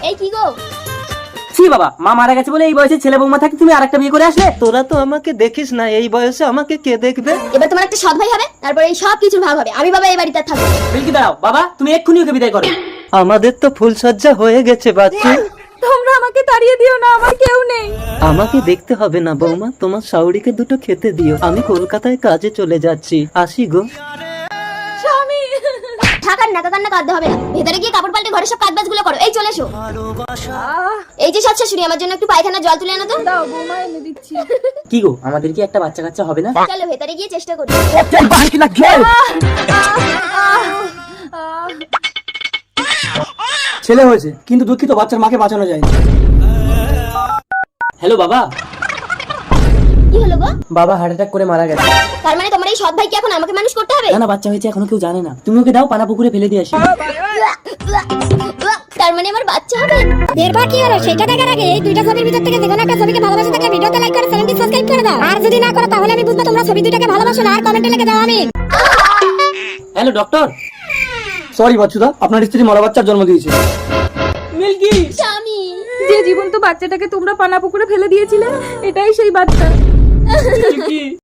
এই কি গো? ছি বাবা, মা মারা গেছে বলে এই বয়সে ছেলে বৌমা থাকতে তুমি আরেকটা বিয়ে করে আসলে? তোরা তো আমাকে দেখিস না, এই বয়সে আমাকে কে দেখবে? এবার তোমার একটা সৎ ভাই হবে, তারপর এই সব কিছুর ভাগ হবে। আমি বাবা এই বাড়িতে আর থাকবো না। মিল্কি দাঁড়াও বাবা, তুমি এক্ষুনি ওকে বিদায় করো। আমাদের তো ফুলসজ্জা হয়ে গেছে বাচ্চু। তোমরা আমাকে তাড়িয়ে দিও না, আমার কেউ নেই। আমাকে দেখতে হবে না বৌমা, তোমার শাওরিকে দুটো খেতে দিও। আমি কলকাতায় কাজে চলে যাচ্ছি, আসি গো। স্বামী, ঠাকার নাকা কান্না কাঁদতে হবে না, ভেতরে গিয়ে কাপড় পাল্টে ঘরের সব কাজবাজ গুলো করো। এই চলে এসো। এই যে সৎ শাশুড়ি, আমার জন্য একটু পায়খানা জল তুলে আনো তো। দাও বৌমা, এনে দিচ্ছি। কি গো, আমাদের কি একটা বাচ্চা কাচ্চা হবে না? চলো ভেতরে গিয়ে চেষ্টা করি। ছেলে হয়েছে, কিন্তু দুঃখিত বাচ্চার মাকে বাঁচানো যায়নি। হ্যালো বাবা। কি হলো গো? বাবা হার্ট অ্যাটাক করে মারা গেছে। তার মানে তোমার এই সৎ ভাই কি এখন আমাকে মানুষ করতে হবে? না না, বাচ্চা হয়েছে এখনো কেউ জানে না। তুমি ওকে দাও, পানা পুকুরে ফেলে দিয়ে আসি। তার মানে আমার বাচ্চা হবে। এরপর কি হলো সেটা দেখার আগে এই দুইটা ছবির ভিতর থেকে যে কোনো একটা ছবিকে ভালোবাসে থাকলে ভিডিওতে লাইক করে চ্যানেলটি সাবস্ক্রাইব করে দাও। আর যদি না করো তাহলে আমি বুঝবো তোমরা ছবি দুইটাকে ভালোবাসো না। আর কমেন্টে লিখে দাও আমি। Hello doctor. সরি বাচ্চুদা, আপনার স্ত্রী মরা বাচ্চার জন্ম দিয়েছে। মিল্কি। স্বামী, যে জীবন্ত বাচ্চাটাকে তোমরা পানা পুকুরে ফেলে দিয়েছিলে, এটাই সেই বাচ্চা।